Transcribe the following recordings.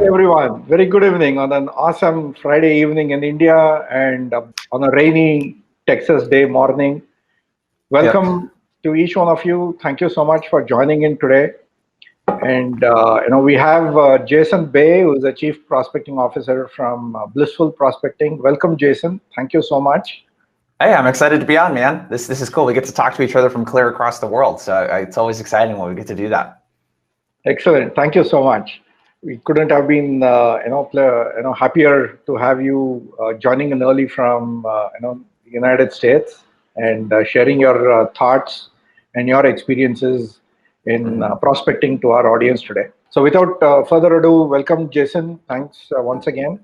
everyone. Very good evening on an awesome Friday evening in India and on a rainy Texas day morning. Yep. Welcome to each one of you. Thank you so much for joining in today. And we have Jason Bay, who is the Chief Prospecting Officer from Blissful Prospecting. Welcome, Jason. Thank you so much. Hey, I'm excited to be on, man. This is cool. We get to talk to each other from clear across the world, so it's always exciting when we get to do that. Excellent. Thank you so much. We couldn't have been happier to have you joining in early from the United States and sharing your thoughts and your experiences in prospecting to our audience today. So without further ado, welcome Jason. Thanks once again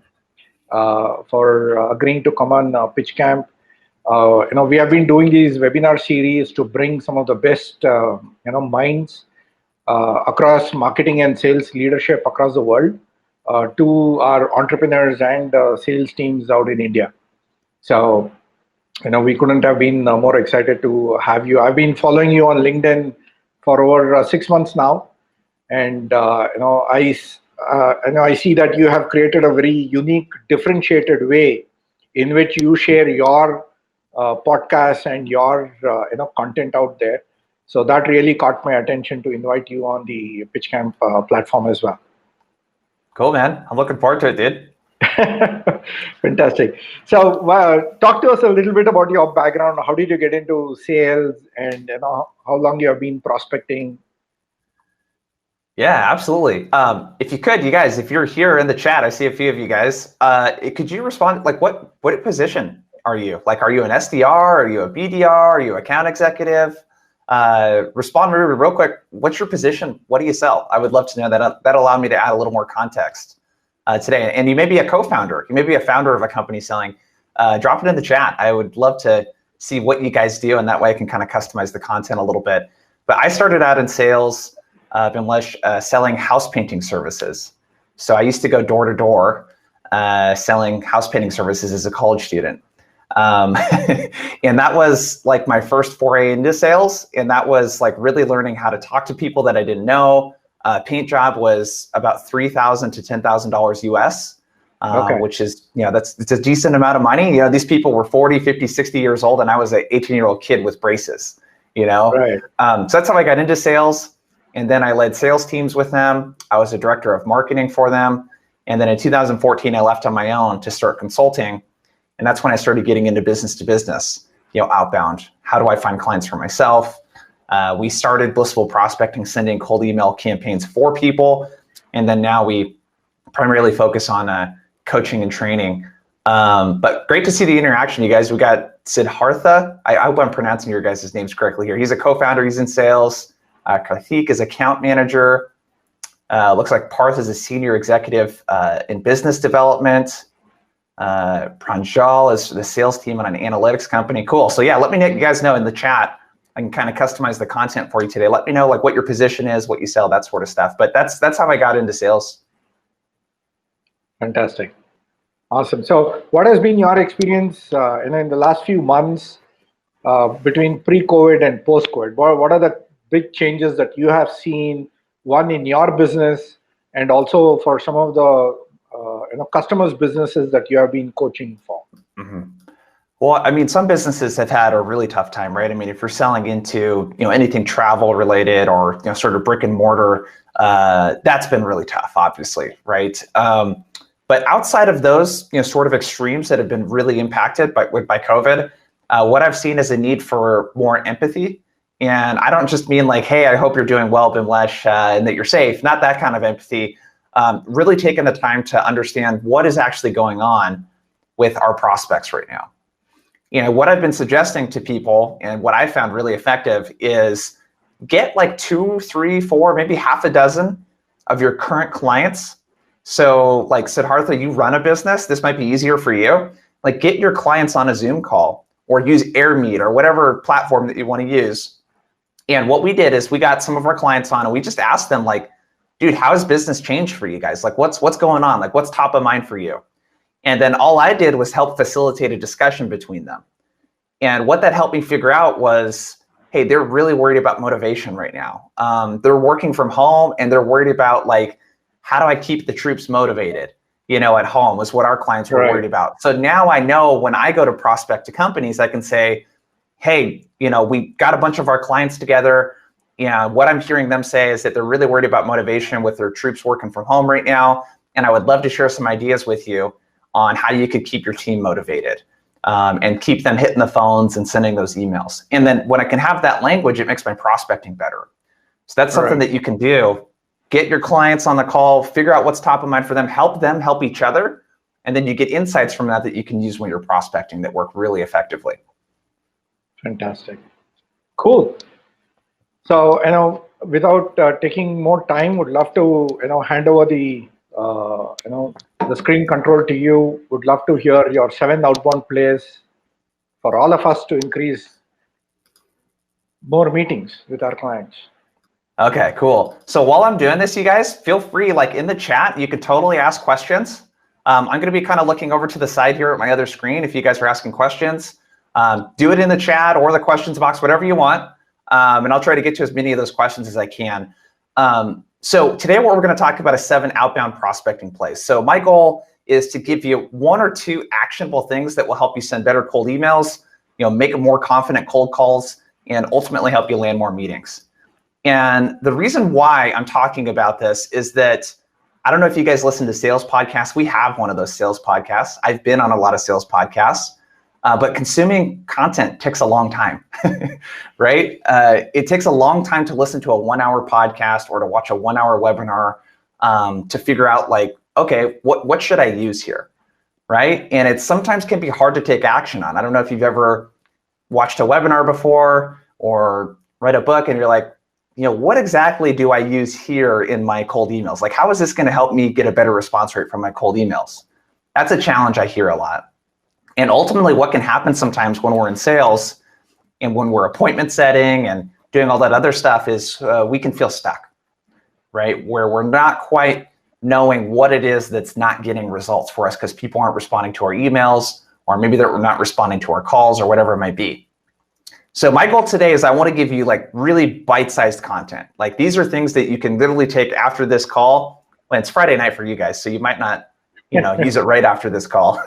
for agreeing to come on PitchCamp. We have been doing these webinar series to bring some of the best minds across marketing and sales leadership across the world to our entrepreneurs and sales teams out in India. So, we couldn't have been more excited to have you. I've been following you on LinkedIn for over 6 months now, and I see that you have created a very unique, differentiated way in which you share your podcasts and your content out there. So that really caught my attention to invite you on the PitchCamp platform as well. Cool, man. I'm looking forward to it, dude. Fantastic. So talk to us a little bit about your background. How did you get into sales and how long you have been prospecting? Yeah, absolutely. If you could, you guys, if you're here in the chat, I see a few of you guys. Could you respond? Like, what position are you? Like, are you an SDR? Are you a BDR? Are you account executive? Respond real quick. What's your position? What do you sell? I would love to know that. That'll allow me to add a little more context today. And you may be a co-founder. You may be a founder of a company selling. Drop it in the chat. I would love to see what you guys do, and that way I can kind of customize the content a little bit. But I started out in sales, Bimlesh, selling house painting services. So I used to go door to door selling house painting services as a college student. And that was like my first foray into sales. And that was like really learning how to talk to people that I didn't know. Paint job was about $3,000 to $10,000 US, which is, it's a decent amount of money. These people were 40, 50, 60 years old, and I was an 18-year-old kid with braces, Right. So that's how I got into sales. And then I led sales teams with them. I was a director of marketing for them. And then in 2014, I left on my own to start consulting. And that's when I started getting into business to business, outbound. How do I find clients for myself? We started Blissful Prospecting, sending cold email campaigns for people. And then now we primarily focus on coaching and training. But great to see the interaction, you guys. We got Siddhartha. I hope I'm pronouncing your guys' names correctly here. He's a co-founder. He's in sales. Karthik is account manager. Looks like Parth is a senior executive in business development. Pranjal is the sales team on an analytics company. Cool. So yeah, let me you guys know in the chat. I can kind of customize the content for you today. Let me know like what your position is, what you sell, that sort of stuff. But that's how I got into sales. Fantastic. Awesome. So what has been your experience in the last few months between pre-COVID and post-COVID? What are the big changes that you have seen, one in your business and also for some of the customers' businesses that you have been coaching for? Well, I mean, some businesses have had a really tough time, right? I mean, if you're selling into anything travel related or sort of brick and mortar, that's been really tough, obviously, right? But outside of those sort of extremes that have been really impacted by COVID, what I've seen is a need for more empathy. And I don't just mean like, hey, I hope you're doing well, Bimlesh, and that you're safe. Not that kind of empathy. Really taking the time to understand what is actually going on with our prospects right now. What I've been suggesting to people and what I found really effective is get like 2, 3, 4, maybe half a dozen of your current clients. So like Siddhartha, you run a business. This might be easier for you. Like get your clients on a Zoom call or use AirMeet or whatever platform that you want to use. And what we did is we got some of our clients on and we just asked them like, dude, how has business changed for you guys? Like what's going on? Like what's top of mind for you? And then all I did was help facilitate a discussion between them. And what that helped me figure out was, hey, they're really worried about motivation right now. They're working from home and they're worried about like, how do I keep the troops motivated, at home, is what our clients were worried about. So now I know when I go to prospect to companies, I can say, hey, we got a bunch of our clients together. What I'm hearing them say is that they're really worried about motivation with their troops working from home right now. And I would love to share some ideas with you on how you could keep your team motivated and keep them hitting the phones and sending those emails. And then when I can have that language, it makes my prospecting better. So that's something that you can do. Get your clients on the call, figure out what's top of mind for them help each other. And then you get insights from that you can use when you're prospecting that work really effectively. Fantastic. Cool. So, without taking more time, would love to, hand over the, the screen control to you. Would love to hear your 7 outbound plays for all of us to increase more meetings with our clients. Okay, cool. So while I'm doing this, you guys, feel free, in the chat, you could totally ask questions. I'm going to be kind of looking over to the side here at my other screen. If you guys are asking questions, do it in the chat or the questions box, whatever you want. And I'll try to get to as many of those questions as I can. So today, what we're going to talk about is 7 outbound prospecting plays. So my goal is to give you 1 or 2 actionable things that will help you send better cold emails, make more confident cold calls, and ultimately help you land more meetings. And the reason why I'm talking about this is that I don't know if you guys listen to sales podcasts. We have one of those sales podcasts. I've been on a lot of sales podcasts, but consuming content takes a long time, right? It takes a long time to listen to a 1-hour podcast or to watch a 1-hour webinar to figure out okay, what should I use here, right? And it sometimes can be hard to take action on. I don't know if you've ever watched a webinar before or read a book and you're like, what exactly do I use here in my cold emails? How is this going to help me get a better response rate from my cold emails? That's a challenge I hear a lot. And ultimately, what can happen sometimes when we're in sales and when we're appointment setting and doing all that other stuff is we can feel stuck, right? Where we're not quite knowing what it is that's not getting results for us because people aren't responding to our emails, or maybe they're not responding to our calls, or whatever it might be. So my goal today is I want to give you really bite-sized content. These are things that you can literally take after this call. Well, it's Friday night for you guys, so you might not, use it right after this call.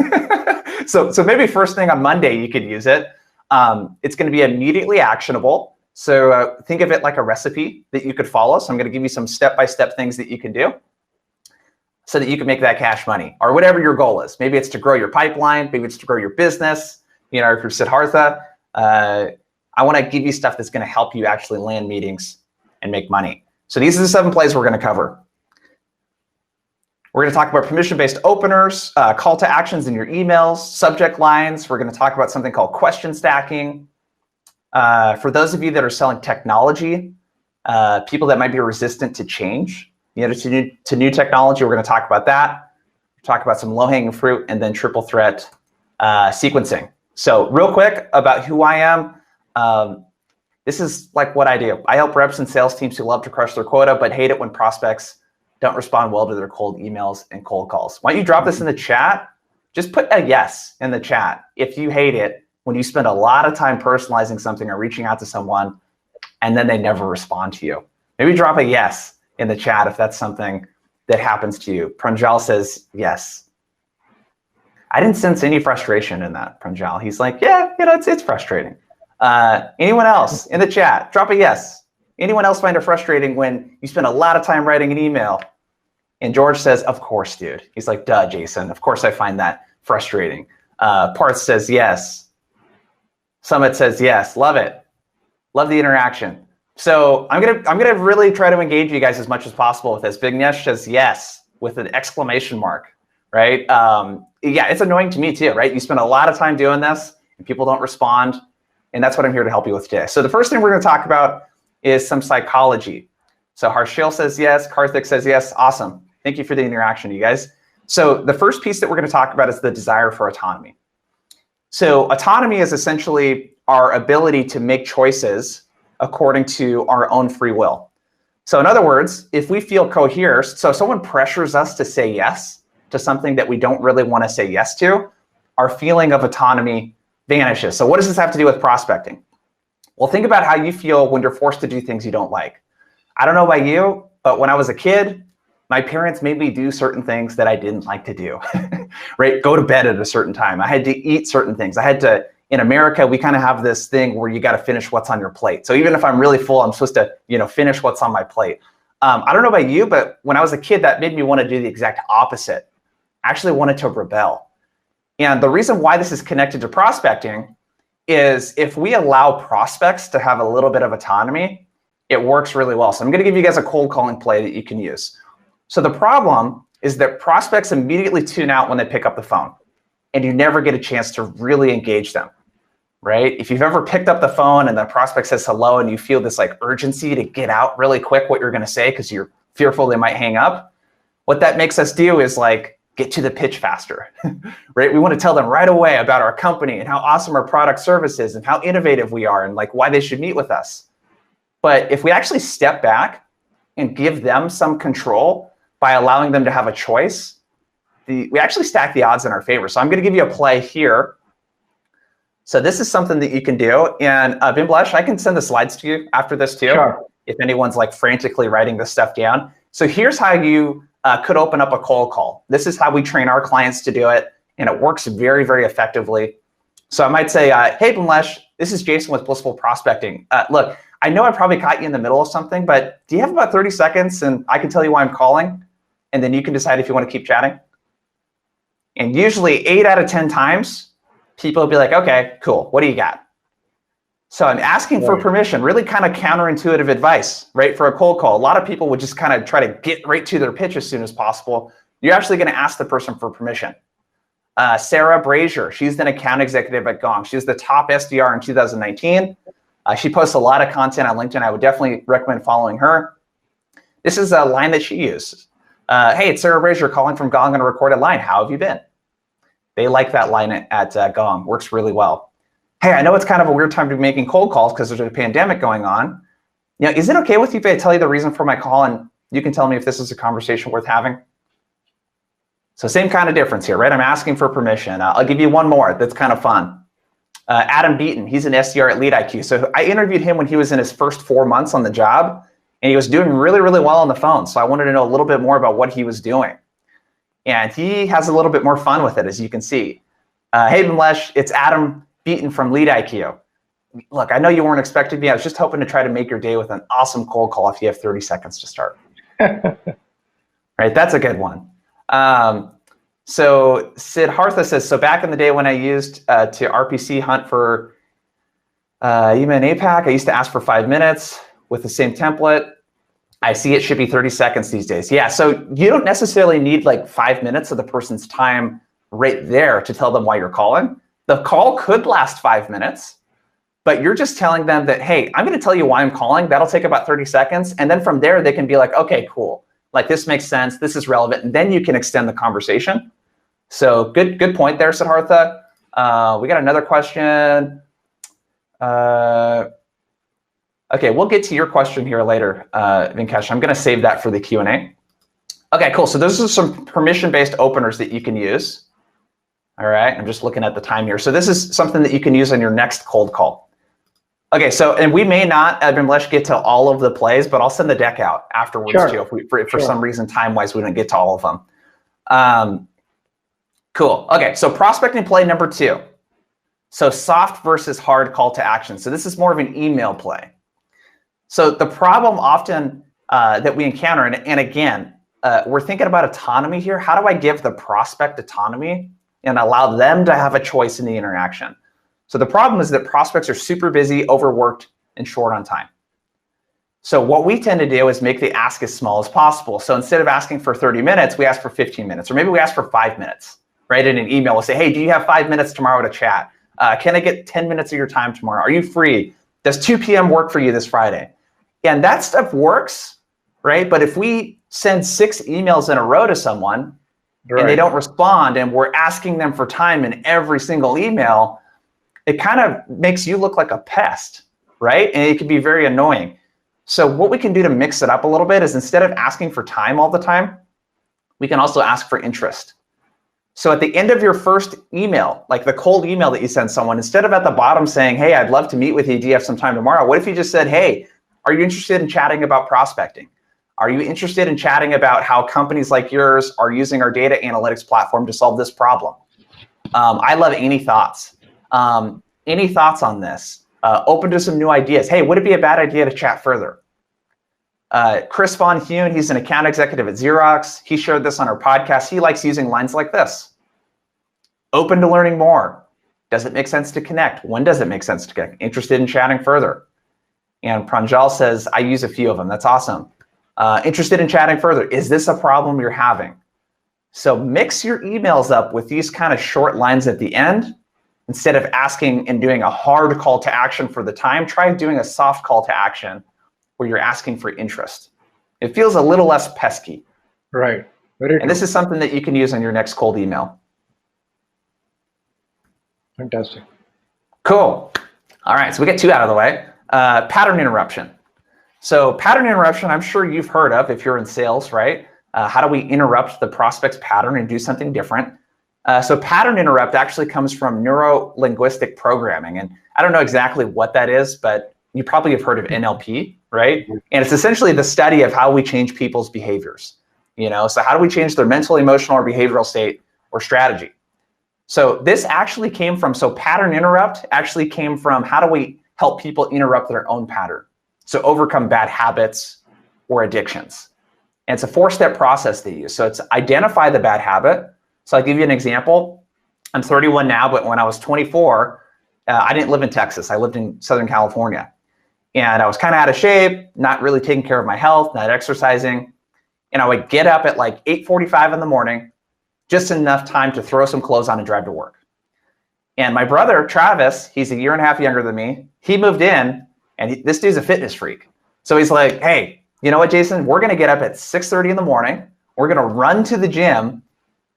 So maybe first thing on Monday you could use it. It's going to be immediately actionable. So think of it like a recipe that you could follow. So I'm going to give you some step-by-step things that you can do so that you can make that cash money, or whatever your goal is. Maybe it's to grow your pipeline. Maybe it's to grow your business. If you're Siddhartha, I want to give you stuff that's going to help you actually land meetings and make money. So these are the 7 plays we're going to cover. We're going to talk about permission-based openers, call to actions in your emails, subject lines. We're going to talk about something called question stacking. For those of you that are selling technology, people that might be resistant to change, to new technology, we're going to talk about that. Talk about some low-hanging fruit, and then triple threat sequencing. So real quick about who I am. This is what I do. I help reps and sales teams who love to crush their quota, but hate it when prospects don't respond well to their cold emails and cold calls. Why don't you drop this in the chat? Just put a yes in the chat if you hate it when you spend a lot of time personalizing something or reaching out to someone and then they never respond to you. Maybe drop a yes in the chat if that's something that happens to you. Pranjal says yes. I didn't sense any frustration in that, Pranjal. He's like, yeah, it's frustrating. Anyone else in the chat? Drop a yes. Anyone else find it frustrating when you spend a lot of time writing an email? And George says, of course, dude. He's like, duh, Jason. Of course I find that frustrating. Parth says yes. Summit says yes. Love it. Love the interaction. So I'm gonna really try to engage you guys as much as possible with this. Bimlesh says yes with an exclamation mark, right? Yeah, it's annoying to me too, right? You spend a lot of time doing this and people don't respond. And that's what I'm here to help you with today. So the first thing we're going to talk about is some psychology. So Harshil says yes. Karthik says yes. Awesome. Thank you for the interaction, you guys. So the first piece that we're going to talk about is the desire for autonomy. So autonomy is essentially our ability to make choices according to our own free will. So in other words, if we feel coerced, so if someone pressures us to say yes to something that we don't really want to say yes to, our feeling of autonomy vanishes. So what does this have to do with prospecting? Well, think about how you feel when you're forced to do things you don't like. I don't know about you, but when I was a kid, My parents made me do certain things that I didn't like to do, right? Go to bed at a certain time. I had to eat certain things. I had to, in America, we kind of have this thing where you got to finish what's on your plate. So even if I'm really full, I'm supposed to, finish what's on my plate. I don't know about you, but when I was a kid, that made me want to do the exact opposite. I actually wanted to rebel. And the reason why this is connected to prospecting is if we allow prospects to have a little bit of autonomy, it works really well. So I'm going to give you guys a cold calling play that you can use. So the problem is that prospects immediately tune out when they pick up the phone, and you never get a chance to really engage them, right? If you've ever picked up the phone and the prospect says hello and you feel this like urgency to get out really quick what you're going to say because you're fearful they might hang up, what that makes us do is like get to the pitch faster, right? We want to tell them right away about our company and how awesome our product service is and how innovative we are and like why they should meet with us. But if we actually step back and give them some control by allowing them to have a choice, we actually stack the odds in our favor. So I'm going to give you a play here. So this is something that you can do. And Bimlesh, I can send the slides to you after this too, Sure. If anyone's like frantically writing this stuff down. So here's how you could open up a cold call. This is how we train our clients to do it. And it works very, very effectively. So I might say, hey, Bimlesh, this is Jason with Blissful Prospecting. Look, I know I probably caught you in the middle of something, but do you have about 30 seconds and I can tell you why I'm calling? And then you can decide if you want to keep chatting. And usually 8 out of 10 times, people will be like, okay, cool. What do you got? So I'm asking for permission, really kind of counterintuitive advice, right? For a cold call, a lot of people would just kind of try to get right to their pitch as soon as possible. You're actually going to ask the person for permission. Sarah Brazier, she's an account executive at Gong. She's the top SDR in 2019. She posts a lot of content on LinkedIn. I would definitely recommend following her. This is a line that she uses. Hey, it's Sarah Brazier calling from Gong on a recorded line. How have you been? They like that line at Gong. Works really well. Hey, I know it's kind of a weird time to be making cold calls because there's a pandemic going on. Is it okay with you if I tell you the reason for my call and you can tell me if this is a conversation worth having? So same kind of difference here, right? I'm asking for permission. I'll give you one more that's kind of fun. Adam Beaton, he's an SDR at LeadIQ. So I interviewed him when he was in his first 4 months on the job. And he was doing really, really well on the phone. So I wanted to know a little bit more about what he was doing. And he has a little bit more fun with it, as you can see. Hey, Bimlesh, it's Adam Beaton from LeadIQ. Look, I know you weren't expecting me. I was just hoping to try to make your day with an awesome cold call if you have 30 seconds to start. Right, that's a good one. So Siddhartha says, so back in the day when I used to RPC hunt for EMEA and APAC, I used to ask for 5 minutes. With the same template, I see it should be 30 seconds these days. Yeah, so you don't necessarily need like 5 minutes of the person's time right there to tell them why you're calling. The call could last 5 minutes, but you're just telling them that, hey, I'm going to tell you why I'm calling. That'll take about 30 seconds. And then from there, they can be like, okay, cool. Like this makes sense. This is relevant. And then you can extend the conversation. So good point there, Siddhartha. We got another question. Okay, we'll get to your question here later, Vinkesh. I'm going to save that for the Q&A. Okay, cool. So those are some permission-based openers that you can use. All right, I'm just looking at the time here. So this is something that you can use on your next cold call. Okay, so, and we may not, Bimlesh, get to all of the plays, but I'll send the deck out afterwards too, if for some reason, time-wise, we don't get to all of them. Cool. Okay, so prospecting play number 2. So soft versus hard call to action. So this is more of an email play. So the problem often that we encounter, and again, we're thinking about autonomy here. How do I give the prospect autonomy and allow them to have a choice in the interaction? So the problem is that prospects are super busy, overworked, and short on time. So what we tend to do is make the ask as small as possible. So instead of asking for 30 minutes, we ask for 15 minutes, or maybe we ask for 5 minutes, right? In an email, we'll say, hey, do you have 5 minutes tomorrow to chat? Can I get 10 minutes of your time tomorrow? Are you free? Does 2 p.m. work for you this Friday? And that stuff works, right? But if we send 6 emails in a row to someone and they don't respond and we're asking them for time in every single email, it kind of makes you look like a pest, right? And it can be very annoying. So what we can do to mix it up a little bit is instead of asking for time all the time, we can also ask for interest. So at the end of your first email, like the cold email that you send someone, instead of at the bottom saying, hey, I'd love to meet with you. Do you have some time tomorrow? What if you just said, hey, are you interested in chatting about prospecting? Are you interested in chatting about how companies like yours are using our data analytics platform to solve this problem? I love any thoughts. Any thoughts on this? Open to some new ideas. Hey, would it be a bad idea to chat further? Chris Von Hune, he's an account executive at Xerox. He shared this on our podcast. He likes using lines like this. Open to learning more. Does it make sense to connect? When does it make sense to connect? Interested in chatting further? And Pranjal says, I use a few of them. That's awesome. Interested in chatting further. Is this a problem you're having? So mix your emails up with these kind of short lines at the end. Instead of asking and doing a hard call to action for the time, try doing a soft call to action where you're asking for interest. It feels a little less pesky. Right. Very true. And this is something that you can use on your next cold email. Fantastic. Cool. All right, so we get two out of the way. Pattern interruption. So pattern interruption, I'm sure you've heard of if you're in sales, right? How do we interrupt the prospect's pattern and do something different? So pattern interrupt actually comes from neuro-linguistic programming. And I don't know exactly what that is, but you probably have heard of NLP, right? And it's essentially the study of how we change people's behaviors. So how do we change their mental, emotional, or behavioral state or strategy? So this actually came from, pattern interrupt actually came from how do we help people interrupt their own pattern? So overcome bad habits or addictions. And it's a 4-step process they use. So it's identify the bad habit. So I'll give you an example. I'm 31 now, but when I was 24, I didn't live in Texas. I lived in Southern California. And I was kind of out of shape, not really taking care of my health, not exercising. And I would get up at like 8:45 in the morning, just enough time to throw some clothes on and drive to work. And my brother, Travis, he's a year and a half younger than me. He moved in, and this dude's a fitness freak. So he's like, hey, you know what, Jason? We're going to get up at 6:30 in the morning. We're going to run to the gym,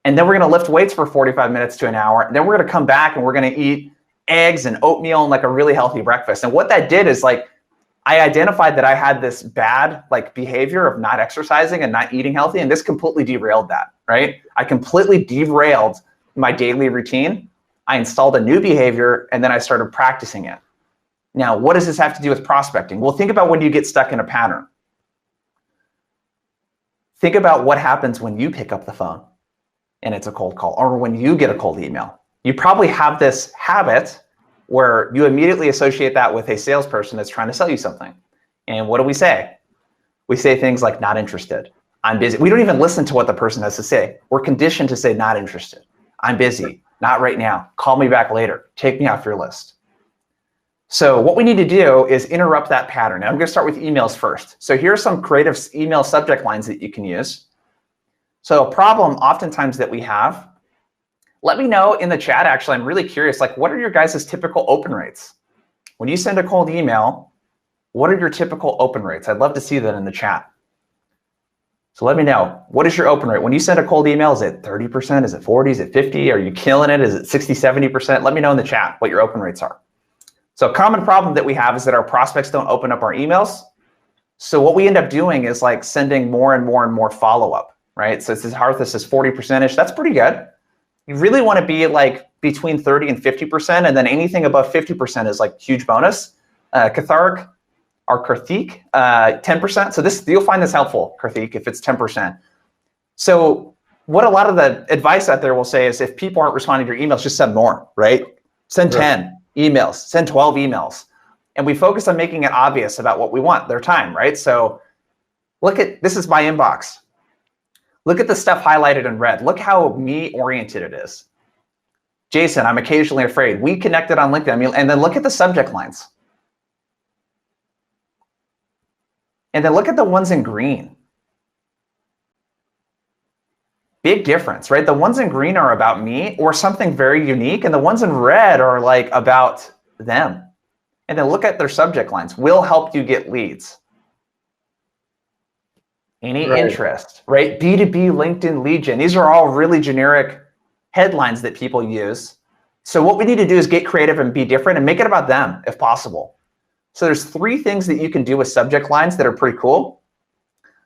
and then we're going to lift weights for 45 minutes to an hour. And then we're going to come back, and we're going to eat eggs and oatmeal and like a really healthy breakfast. And what that did is I identified that I had this bad behavior of not exercising and not eating healthy, and this completely derailed that, right? I completely derailed my daily routine. I installed a new behavior, and then I started practicing it. Now, what does this have to do with prospecting? Well, think about when you get stuck in a pattern. Think about what happens when you pick up the phone and it's a cold call, or when you get a cold email. You probably have this habit where you immediately associate that with a salesperson that's trying to sell you something. And what do we say? We say things like not interested, I'm busy. We don't even listen to what the person has to say. We're conditioned to say not interested, I'm busy, not right now, call me back later, take me off your list. So what we need to do is interrupt that pattern. And I'm going to start with emails first. So here are some creative email subject lines that you can use. So a problem oftentimes that we have, let me know in the chat, actually, I'm really curious, what are your guys' typical open rates? When you send a cold email, what are your typical open rates? I'd love to see that in the chat. So let me know, what is your open rate? When you send a cold email, is it 30%? Is it 40? Is it 50? Are you killing it? Is it 60, 70%? Let me know in the chat what your open rates are. So a common problem that we have is that our prospects don't open up our emails. So what we end up doing is sending more and more and more follow-up, right? So this is Harthus says 40%ish. That's pretty good. You really want to be between 30 and 50%, and then anything above 50% is huge bonus. Karthik, 10%. So you'll find this helpful, Karthik, if it's 10%. So what a lot of the advice out there will say is if people aren't responding to your emails, just send more, right? Send 10 emails, send 12 emails. And we focus on making it obvious about what we want, their time, right? So this is my inbox. Look at the stuff highlighted in red. Look how me-oriented it is. Jason, I'm occasionally afraid. We connected on LinkedIn. And then look at the subject lines. And then look at the ones in green. Big difference, right? The ones in green are about me or something very unique, and the ones in red are about them. And then look at their subject lines. Will help you get leads. Any interest, right? B2B LinkedIn lead gen. These are all really generic headlines that people use. So what we need to do is get creative and be different and make it about them if possible. So there's 3 things that you can do with subject lines that are pretty cool.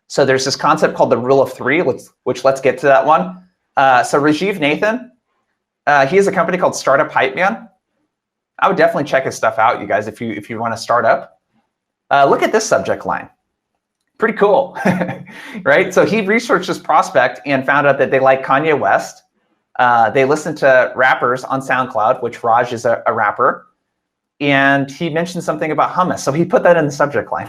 So there's this concept called the rule of 3, which let's get to that one. So Rajiv Nathan, he has a company called Startup Hype Man. I would definitely check his stuff out, you guys, if you want to start up. Look at this subject line. Pretty cool, right? So he researched this prospect and found out that they like Kanye West. They listen to rappers on SoundCloud, which Raj is a rapper. And he mentioned something about hummus. So he put that in the subject line.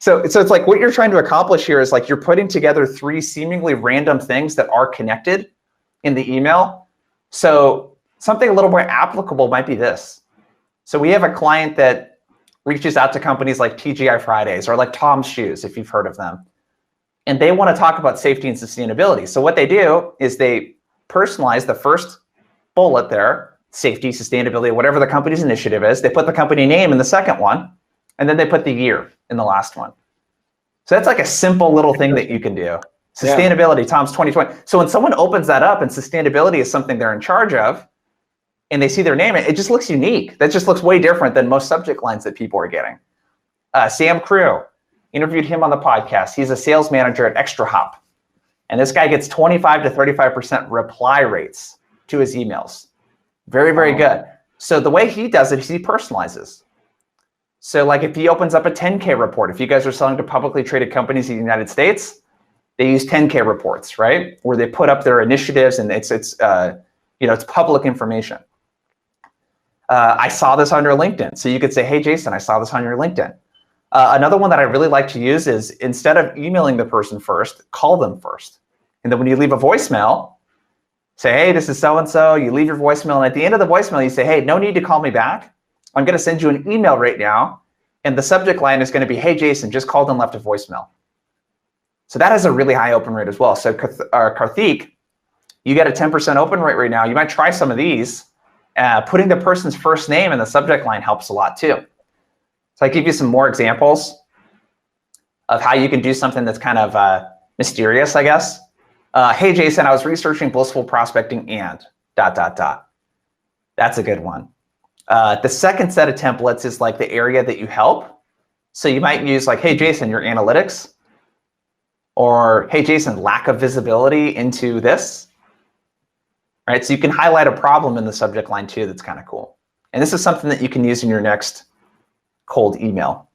So it's like what you're trying to accomplish here is like you're putting together three seemingly random things that are connected in the email. So something a little more applicable might be this. So we have a client that reaches out to companies like TGI Fridays or like Tom's Shoes, if you've heard of them. And they want to talk about safety and sustainability. So what they do is they personalize the first bullet there, safety, sustainability, whatever the company's initiative is. They put the company name in the second one, and then they put the year in the last one. So that's like a simple little thing that you can do. Sustainability, Tom's 2020. So when someone opens that up and sustainability is something they're in charge of, and they see their name, it just looks unique. That just looks way different than most subject lines that people are getting. Sam Crew, interviewed him on the podcast. He's a sales manager at Extra Hop. And this guy gets 25 to 35% reply rates to his emails. Very, very good. So the way he does it is he personalizes. So like if he opens up a 10K report, if you guys are selling to publicly traded companies in the United States, they use 10K reports, right? Where they put up their initiatives and it's public information. I saw this on your LinkedIn. So you could say, hey, Jason, I saw this on your LinkedIn. Another one that I really like to use is instead of emailing the person first, call them first. And then when you leave a voicemail, say, hey, this is so-and-so. You leave your voicemail. And at the end of the voicemail, you say, hey, no need to call me back. I'm going to send you an email right now. And the subject line is going to be, hey, Jason, just called and left a voicemail. So that has a really high open rate as well. So Karthik, you get a 10% open rate right now. You might try some of these. Putting the person's first name in the subject line helps a lot too. So I give you some more examples of how you can do something that's kind of mysterious, I guess. Hey, Jason, I was researching blissful prospecting and ... That's a good one. The second set of templates is like the area that you help. So you might use like, hey, Jason, your analytics. Or, hey, Jason, lack of visibility into this. Right? So you can highlight a problem in the subject line too that's kind of cool. And this is something that you can use in your next cold email.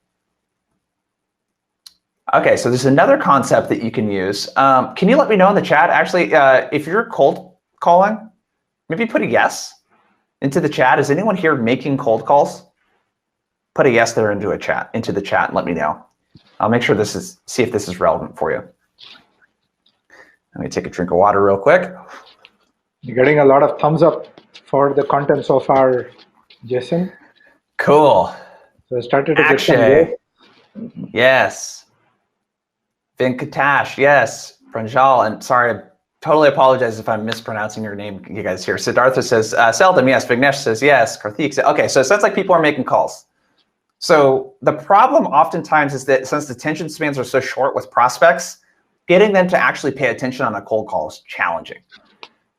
Okay, so there's another concept that you can use. Can you let me know in the chat, actually, if you're cold calling, maybe put a yes into the chat. Is anyone here making cold calls? Put a yes there into the chat and let me know. I'll make sure see if this is relevant for you. Let me take a drink of water real quick. You're getting a lot of thumbs up for the content so far, Jason. Cool. So I started to Akshay. get some. Yes. Venkatash, yes. Pranjal, and sorry, I totally apologize if I'm mispronouncing your name, you guys here. Siddhartha says, seldom, yes. Vignesh says, yes. Karthik says, okay, so it sounds like people are making calls. So the problem oftentimes is that since the attention spans are so short with prospects, getting them to actually pay attention on a cold call is challenging,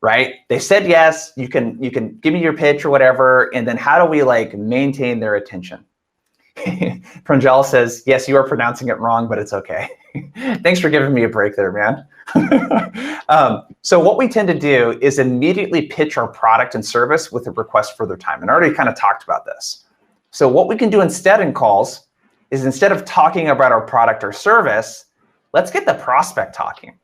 right? They said yes, you can give me your pitch or whatever, and then how do we like maintain their attention? Pranjal says, yes, you are pronouncing it wrong, but it's okay. Thanks for giving me a break there, man. So what we tend to do is immediately pitch our product and service with a request for their time. And I already kind of talked about this. So what we can do instead in calls is instead of talking about our product or service, let's get the prospect talking.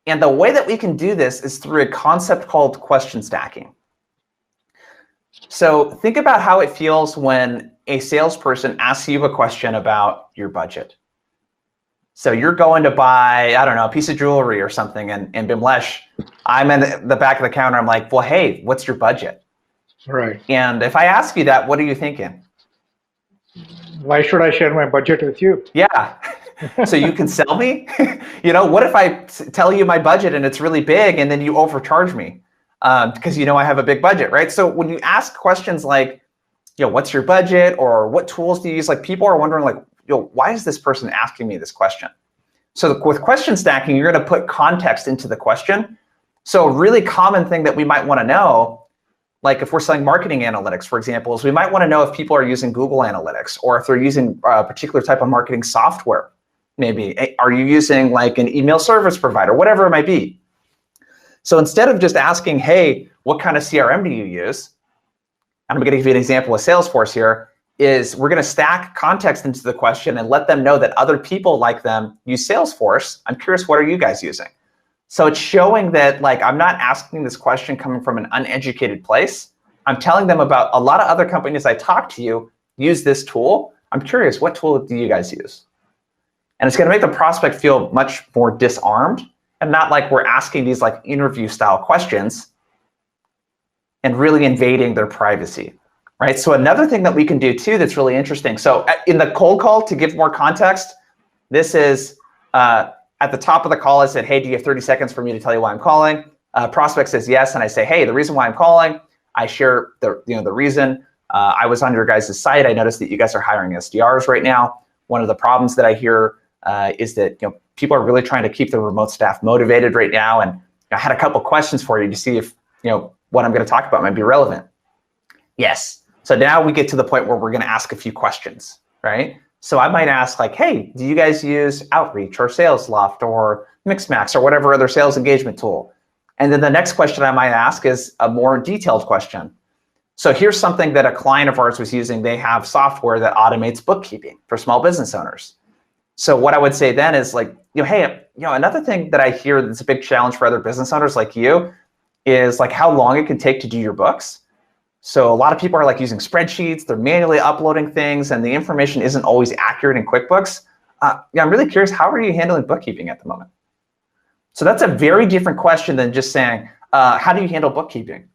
And the way that we can do this is through a concept called question stacking. So think about how it feels when a salesperson asks you a question about your budget. So you're going to buy, I don't know, a piece of jewelry or something, and Bimlesh, I'm in the back of the counter, I'm like, well, hey, what's your budget? Right. And if I ask you that, what are you thinking? Why should I share my budget with you? Yeah. So you can sell me? What if I tell you my budget and it's really big and then you overcharge me? Because I have a big budget, right? So when you ask questions like, what's your budget or what tools do you use? Like people are wondering like, why is this person asking me this question? So with question stacking, you're going to put context into the question. So a really common thing that we might want to know, like if we're selling marketing analytics, for example, is we might want to know if people are using Google Analytics or if they're using a particular type of marketing software. Maybe, are you using like an email service provider, whatever it might be. So instead of just asking, hey, what kind of CRM do you use? I'm going to give you an example with Salesforce here. is we're going to stack context into the question and let them know that other people like them use Salesforce. I'm curious, what are you guys using? So it's showing that like I'm not asking this question coming from an uneducated place. I'm telling them about a lot of other companies I talk to use this tool. I'm curious, what tool do you guys use? And it's going to make the prospect feel much more disarmed and not like we're asking these like interview style questions and really invading their privacy, right? So another thing that we can do too that's really interesting. So in the cold call, to give more context, this is at the top of the call, I said, hey, do you have 30 seconds for me to tell you why I'm calling? Prospect says yes, and I say, hey, the reason why I'm calling, I share the reason. I was on your guys' site. I noticed that you guys are hiring SDRs right now. One of the problems that I hear is that people are really trying to keep their remote staff motivated right now. And I had a couple questions for you to see if what I'm going to talk about might be relevant. Yes. So now we get to the point where we're going to ask a few questions, right? So I might ask like, hey, do you guys use Outreach or SalesLoft or Mixmax or whatever other sales engagement tool? And then the next question I might ask is a more detailed question. So here's something that a client of ours was using. They have software that automates bookkeeping for small business owners. So what I would say then is like, hey, another thing that I hear that's a big challenge for other business owners like you is like how long it can take to do your books. So a lot of people are like using spreadsheets, they're manually uploading things, and the information isn't always accurate in QuickBooks. I'm really curious, how are you handling bookkeeping at the moment? So that's a very different question than just saying, how do you handle bookkeeping?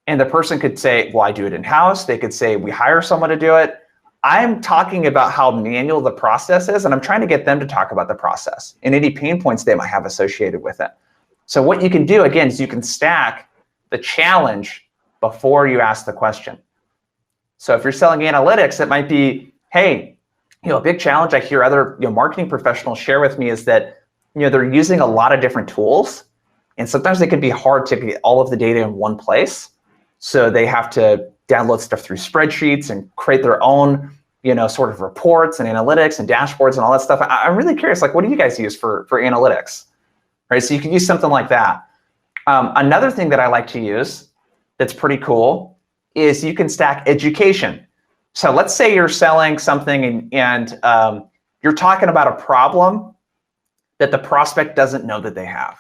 And the person could say, well, I do it in-house. They could say, we hire someone to do it. I'm talking about how manual the process is, and I'm trying to get them to talk about the process and any pain points they might have associated with it. So what you can do, again, is you can stack the challenge before you ask the question. So if you're selling analytics, it might be, hey, a big challenge I hear other marketing professionals share with me is that they're using a lot of different tools, and sometimes they can be hard to get all of the data in one place. So they have to download stuff through spreadsheets and create their own sort of reports and analytics and dashboards and all that stuff. I'm really curious, like, what do you guys use for analytics? Right, so you can use something like that. Another thing that I like to use that's pretty cool is you can stack education. So let's say you're selling something and you're talking about a problem that the prospect doesn't know that they have.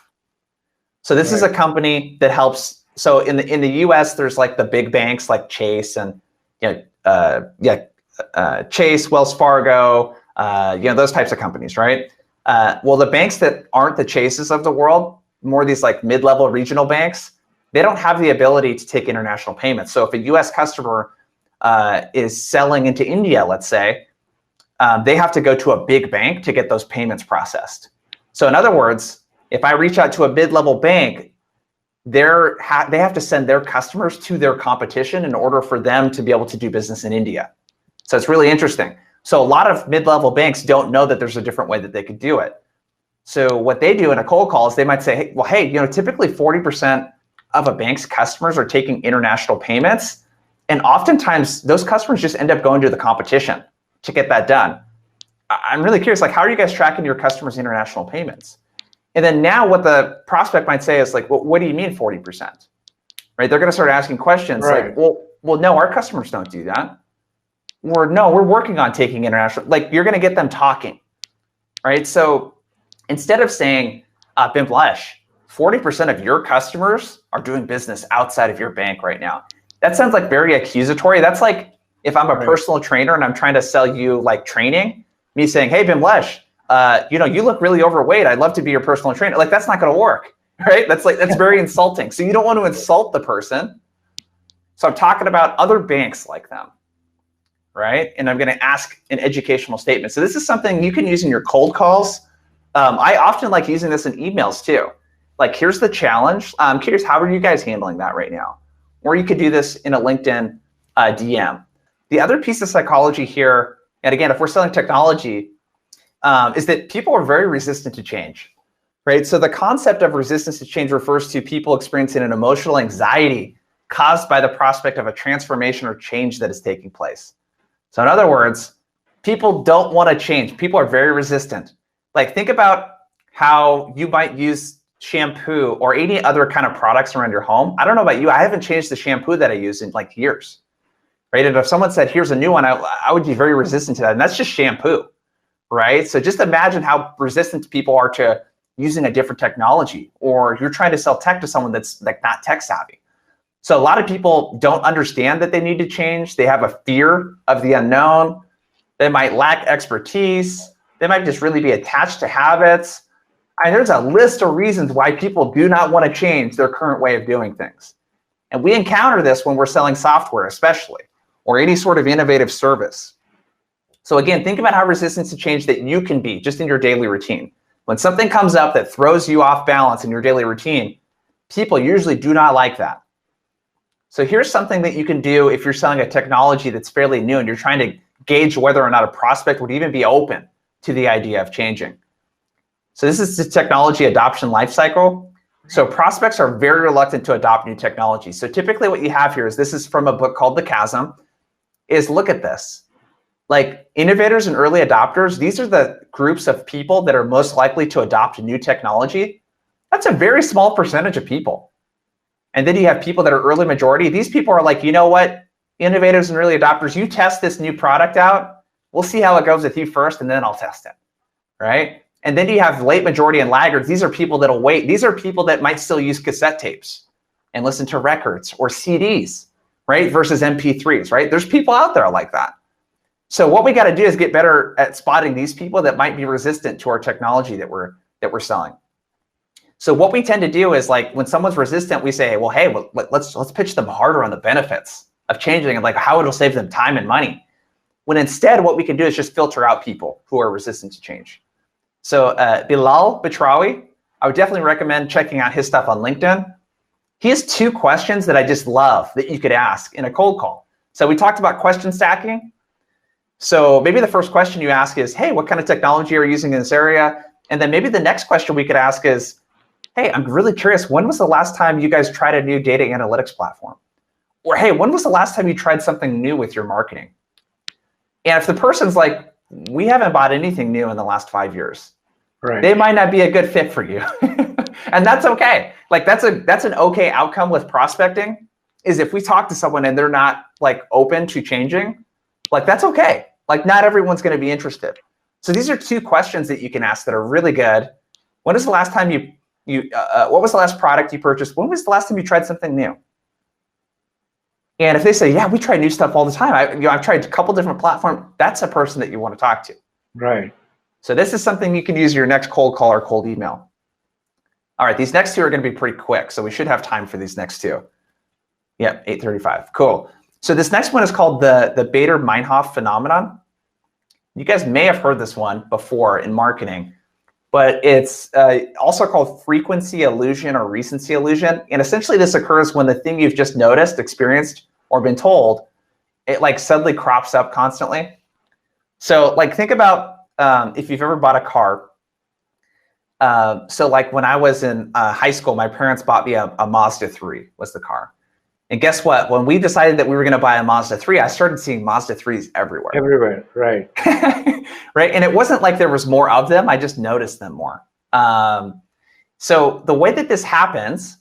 So this is a company that helps. So in the US, there's like the big banks like Chase and Chase, Wells Fargo, those types of companies, right? Well, the banks that aren't the Chases of the world, more these like mid-level regional banks, they don't have the ability to take international payments. So if a US customer is selling into India, let's say, they have to go to a big bank to get those payments processed. So in other words, if I reach out to a mid-level bank, they have to send their customers to their competition in order for them to be able to do business in India. So it's really interesting. So a lot of mid-level banks don't know that there's a different way that they could do it. So what they do in a cold call is they might say, hey, typically 40% of a bank's customers are taking international payments. And oftentimes those customers just end up going to the competition to get that done. I'm really curious, like, how are you guys tracking your customers' international payments? And then now what the prospect might say is like, well, what do you mean 40%? Right? They're going to start asking questions like, well, no, our customers don't do that. Or no, we're working on taking international. Like, you're going to get them talking, right? So instead of saying, Bimlesh, 40% of your customers are doing business outside of your bank right now. That sounds like very accusatory. That's like if I'm a personal trainer and I'm trying to sell you like training, me saying, hey, Bimlesh, you look really overweight. I'd love to be your personal trainer. Like, that's not going to work, right? That's very insulting. So you don't want to insult the person. So I'm talking about other banks like them, right? And I'm going to ask an educational statement. So this is something you can use in your cold calls. I often like using this in emails too. Like, here's the challenge. I'm curious, how are you guys handling that right now? Or you could do this in a LinkedIn DM. The other piece of psychology here, and again, if we're selling technology, is that people are very resistant to change, right? So the concept of resistance to change refers to people experiencing an emotional anxiety caused by the prospect of a transformation or change that is taking place. So in other words, people don't want to change. People are very resistant. Like, think about how you might use shampoo or any other kind of products around your home. I don't know about you. I haven't changed the shampoo that I use in like years. right? And if someone said, here's a new one, I would be very resistant to that. And that's just shampoo, right? So just imagine how resistant people are to using a different technology, or you're trying to sell tech to someone that's like not tech savvy. So a lot of people don't understand that they need to change. They have a fear of the unknown. They might lack expertise. They might just really be attached to habits. And there's a list of reasons why people do not want to change their current way of doing things. And we encounter this when we're selling software, especially, or any sort of innovative service. So again, think about how resistant to change that you can be just in your daily routine. When something comes up that throws you off balance in your daily routine, people usually do not like that. So here's something that you can do if you're selling a technology that's fairly new and you're trying to gauge whether or not a prospect would even be open to the idea of changing. So this is the technology adoption lifecycle. So prospects are very reluctant to adopt new technology. So typically what you have here is, this is from a book called The Chasm, is look at this. Like innovators and early adopters, these are the groups of people that are most likely to adopt new technology. That's a very small percentage of people. And then you have people that are early majority. These people are like, you know what, innovators and early adopters, you test this new product out. We'll see how it goes with you first, and then I'll test it, right? And then you have late majority and laggards. These are people that'll wait. These are people that might still use cassette tapes and listen to records or CDs, right? Versus MP3s, right? There's people out there like that. So what we got to do is get better at spotting these people that might be resistant to our technology that we're selling. So what we tend to do is, like, when someone's resistant, we say, well, hey, let's pitch them harder on the benefits of changing and like how it'll save them time and money. When instead what we can do is just filter out people who are resistant to change. So Bilal Batrawi, I would definitely recommend checking out his stuff on LinkedIn. He has 2 questions that I just love that you could ask in a cold call. So we talked about question stacking. So maybe the first question you ask is, hey, what kind of technology are you using in this area? And then maybe the next question we could ask is, hey, I'm really curious, when was the last time you guys tried a new data analytics platform? Or hey, when was the last time you tried something new with your marketing? And if the person's like, we haven't bought anything new in the last 5 years, right, they might not be a good fit for you. And that's okay. Like that's an okay outcome with prospecting, is if we talk to someone and they're not like open to changing, like that's okay. Like not everyone's going to be interested. So these are 2 questions that you can ask that are really good. When was the last time what was the last product you purchased? When was the last time you tried something new? And if they say, yeah, we try new stuff all the time. I've tried a couple different platforms. That's a person that you want to talk to. Right. So this is something you can use your next cold call or cold email. All right, these next 2 are going to be pretty quick, so we should have time for these next 2. Yep, 8:35. Cool. So this next one is called the Bader-Meinhof phenomenon. You guys may have heard this one before in marketing, but it's also called frequency illusion or recency illusion. And essentially this occurs when the thing you've just noticed, experienced, or been told, it like suddenly crops up constantly. So like think about if you've ever bought a car. So like when I was in high school, my parents bought me a Mazda 3 was the car. And guess what? When we decided that we were going to buy a Mazda 3, I started seeing Mazda 3s everywhere. Everywhere, right. Right. And it wasn't like there was more of them. I just noticed them more. So the way that this happens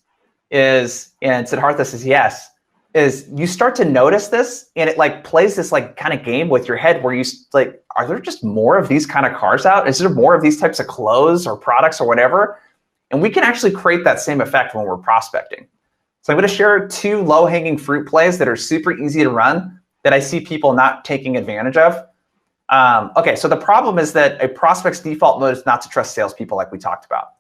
is, and Siddhartha says yes, is you start to notice this and it like plays this like kind of game with your head where you like, are there just more of these kind of cars out? Is there more of these types of clothes or products or whatever? And we can actually create that same effect when we're prospecting. So I'm going to share 2 low-hanging fruit plays that are super easy to run that I see people not taking advantage of. Okay, so the problem is that a prospect's default mode is not to trust salespeople like we talked about.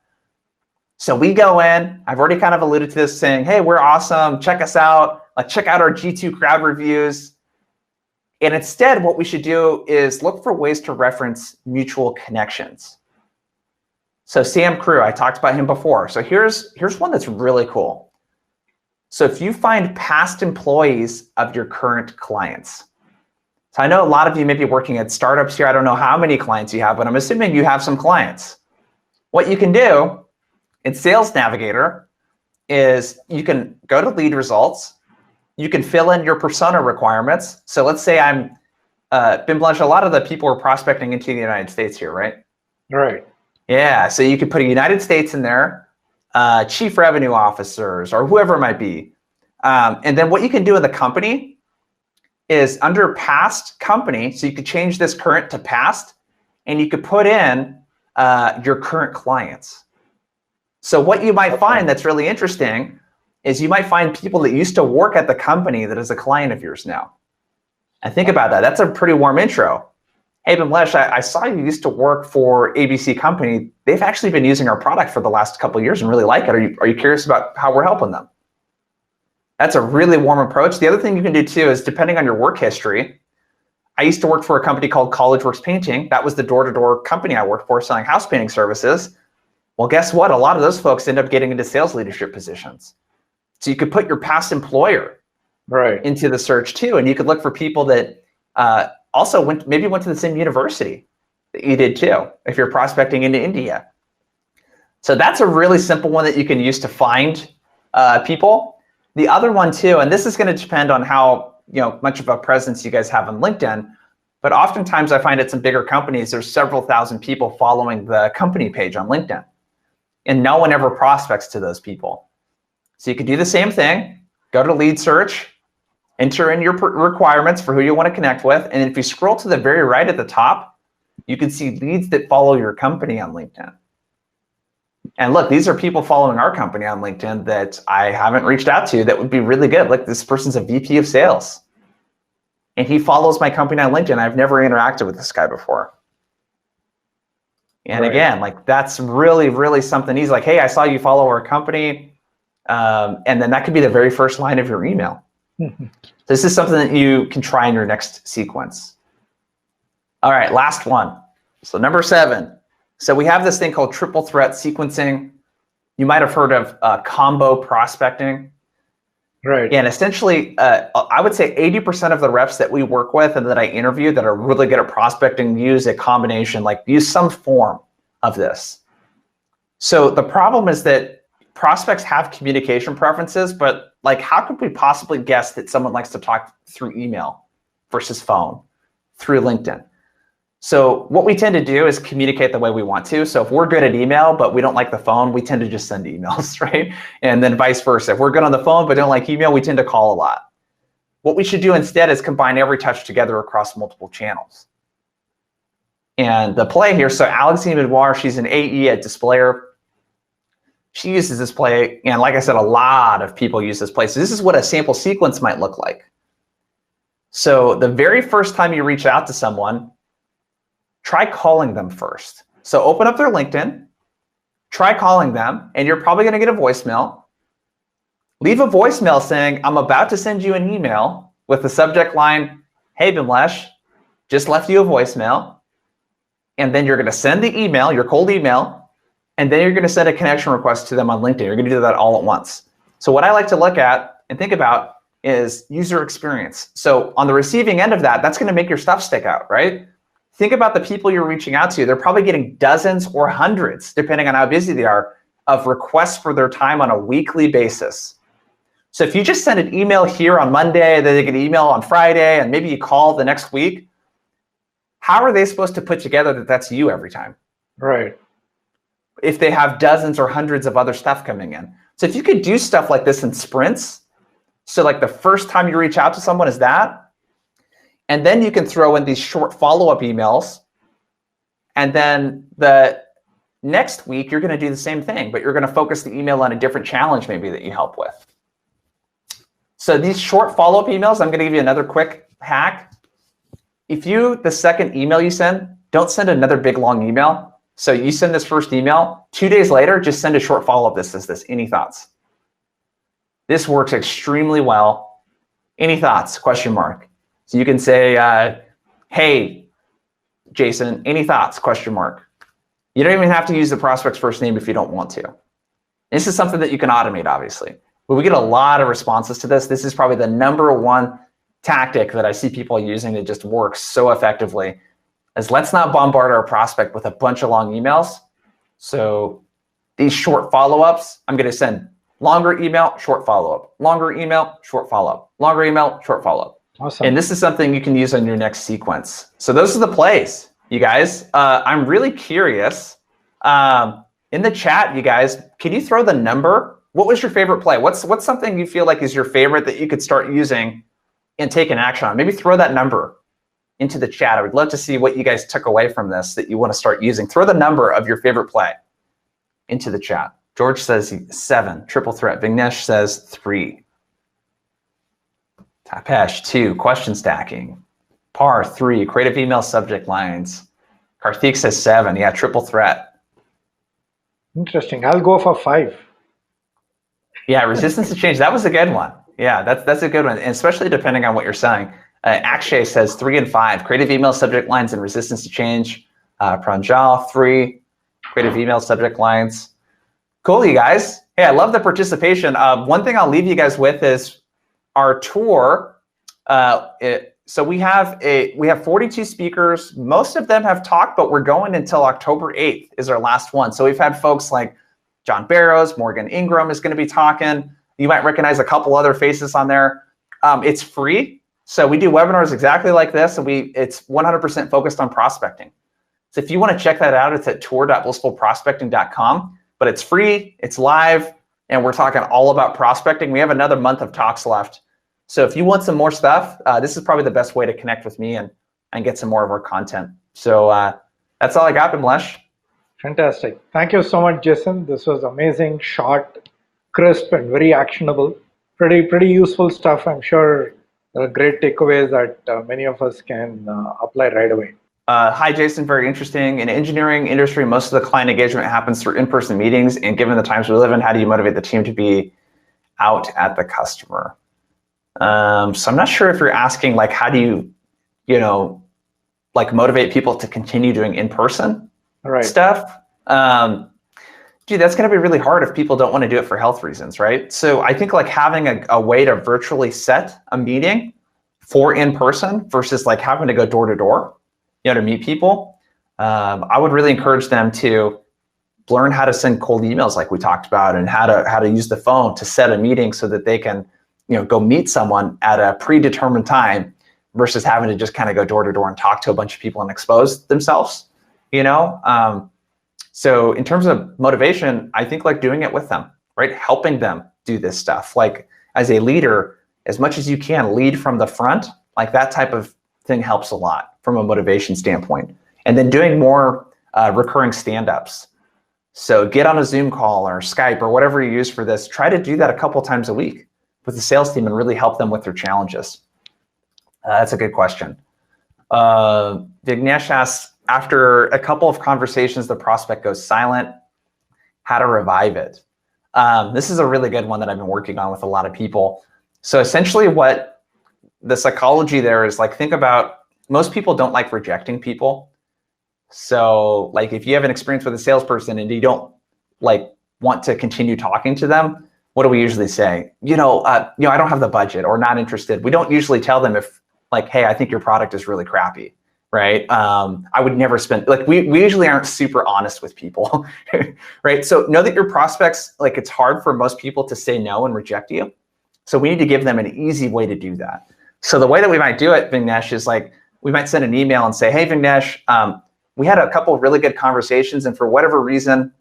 So we go in, I've already kind of alluded to this, saying, hey, we're awesome, check us out, check out our G2 crowd reviews. And instead, what we should do is look for ways to reference mutual connections. So Sam Crew, I talked about him before. So here's one that's really cool. So if you find past employees of your current clients, so I know a lot of you may be working at startups here. I don't know how many clients you have, but I'm assuming you have some clients. What you can do in Sales Navigator is you can go to lead results. You can fill in your persona requirements. So let's say I'm Bimlesh, a lot of the people are prospecting into the United States here, right? Right. Yeah, so you could put a United States in there, chief revenue officers or whoever it might be. And then what you can do in the company is under past company. So you could change this current to past, and you could put in your current clients. So what you might find that's really interesting is you might find people that used to work at the company that is a client of yours now. And think about that. That's a pretty warm intro. Hey, Bimlesh, I saw you used to work for ABC company. They've actually been using our product for the last couple of years and really like it. Are you curious about how we're helping them? That's a really warm approach. The other thing you can do too is, depending on your work history, I used to work for a company called CollegeWorks Painting. That was the door-to-door company I worked for, selling house painting services. Well, guess what? A lot of those folks end up getting into sales leadership positions. So you could put your past employer into the search too, and you could look for people that also maybe went to the same university that you did too, if you're prospecting into India. So that's a really simple one that you can use to find people. The other one too, and this is going to depend on how much of a presence you guys have on LinkedIn, but oftentimes I find at some bigger companies, there's several thousand people following the company page on LinkedIn, and no one ever prospects to those people. So you could do the same thing, go to lead search, enter in your requirements for who you want to connect with, and if you scroll to the very right at the top, you can see leads that follow your company on LinkedIn. And look, these are people following our company on LinkedIn that I haven't reached out to that would be really good. Like, this person's a VP of sales, and he follows my company on LinkedIn. I've never interacted with this guy before. And again, like, that's really, really something. He's like, hey, I saw you follow our company. And then that could be the very first line of your email. This is something that you can try in your next sequence. All right, last one. So number 7. So we have this thing called triple threat sequencing. You might have heard of combo prospecting. Right. And essentially, I would say 80% of the reps that we work with and that I interview that are really good at prospecting use a combination, like use some form of this. So the problem is that prospects have communication preferences, but like, how could we possibly guess that someone likes to talk through email versus phone, through LinkedIn? So what we tend to do is communicate the way we want to. So if we're good at email, but we don't like the phone, we tend to just send emails, right? And then vice versa. If we're good on the phone, but don't like email, we tend to call a lot. What we should do instead is combine every touch together across multiple channels. And the play here, so Alexine Benoit, she's an AE at Displayer. She uses this play, and like I said, a lot of people use this play. So this is what a sample sequence might look like. So the very first time you reach out to someone, try calling them first. So open up their LinkedIn, try calling them, and you're probably going to get a voicemail. Leave a voicemail saying, I'm about to send you an email with the subject line, hey, Bimlesh, just left you a voicemail. And then you're going to send the email, your cold email, and then you're going to send a connection request to them on LinkedIn. You're going to do that all at once. So what I like to look at and think about is user experience. So on the receiving end of that, that's going to make your stuff stick out, right? Think about the people you're reaching out to. They're probably getting dozens or hundreds, depending on how busy they are, of requests for their time on a weekly basis. So if you just send an email here on Monday, then they get an email on Friday, and maybe you call the next week, how are they supposed to put together that that's you every time? Right. If they have dozens or hundreds of other stuff coming in. So if you could do stuff like this in sprints, so like the first time you reach out to someone is that, and then you can throw in these short follow-up emails, and then the next week you're going to do the same thing, but you're going to focus the email on a different challenge maybe that you help with. So these short follow-up emails, I'm going to give you another quick hack. If the second email you send, don't send another big long email. So you send this first email, 2 days later, just send a short follow-up that says this, any thoughts? This works extremely well. Any thoughts, question mark. So you can say, hey, Jason, any thoughts, question mark. You don't even have to use the prospect's first name if you don't want to. This is something that you can automate, obviously. But we get a lot of responses to this. This is probably the #1 tactic that I see people using that just works so effectively, is let's not bombard our prospect with a bunch of long emails. So these short follow-ups, I'm going to send longer email, short follow-up, longer email, short follow-up, longer email, short follow-up. Awesome. And this is something you can use on your next sequence. So those are the plays, you guys. I'm really curious. In the chat, you guys, can you throw the number? What was your favorite play? What's something you feel like is your favorite that you could start using and take an action on it. Maybe throw that number into the chat. I would love to see what you guys took away from this that you want to start using. Throw the number of your favorite play into the chat. George says 7, triple threat. Vignesh says 3. Tapesh, 2, question stacking. Par, 3, creative email subject lines. Karthik says 7, yeah, triple threat. Interesting. I'll go for 5. Yeah, resistance to change. That was a good one. Yeah, that's a good one, and especially depending on what you're saying. Akshay says 3 and 5, creative email subject lines and resistance to change. Pranjal, 3, creative email subject lines. Cool, you guys. Hey, I love the participation. One thing I'll leave you guys with is our tour. So we have 42 speakers. Most of them have talked, but we're going until October 8th is our last one. So we've had folks like John Barrows, Morgan Ingram is going to be talking. You might recognize a couple other faces on there. It's free. So we do webinars exactly like this, and it's 100% focused on prospecting. So if you want to check that out, it's at tour.blissfulprospecting.com. But it's free, it's live, and we're talking all about prospecting. We have another month of talks left. So if you want some more stuff, this is probably the best way to connect with me and get some more of our content. So that's all I got, Bimlesh. Fantastic. Thank you so much, Jason. This was amazing, short, crisp, and very actionable. Pretty useful stuff. I'm sure there are great takeaways that many of us can apply right away. Hi, Jason. Very interesting. In the engineering industry, most of the client engagement happens through in-person meetings. And given the times we live in, how do you motivate the team to be out at the customer? So I'm not sure if you're asking, like, how do you, like, motivate people to continue doing in-person stuff? Dude, that's going to be really hard if people don't want to do it for health reasons, right? So I think like having a way to virtually set a meeting for in-person versus like having to go door to door, to meet people. I would really encourage them to learn how to send cold emails like we talked about, and how to use the phone to set a meeting so that they can, go meet someone at a predetermined time versus having to just kind of go door to door and talk to a bunch of people and expose themselves, So in terms of motivation, I think like doing it with them, right? Helping them do this stuff. Like as a leader, as much as you can lead from the front, like that type of thing helps a lot from a motivation standpoint. And then doing more recurring stand-ups. So get on a Zoom call or Skype or whatever you use for this. Try to do that a couple times a week with the sales team and really help them with their challenges. That's a good question. Vignesh asks, after a couple of conversations, the prospect goes silent, how to revive it. This is a really good one that I've been working on with a lot of people. So essentially what the psychology there is, like, think about, most people don't like rejecting people. So like if you have an experience with a salesperson and you don't like want to continue talking to them, what do we usually say? I don't have the budget, or not interested. We don't usually tell them if like, hey, I think your product is really crappy, right? I would never spend, like we usually aren't super honest with people, right? So know that your prospects, like it's hard for most people to say no and reject you. So we need to give them an easy way to do that. So the way that we might do it, Vignesh, is like, we might send an email and say, hey, Vignesh, we had a couple of really good conversations, and for whatever reason,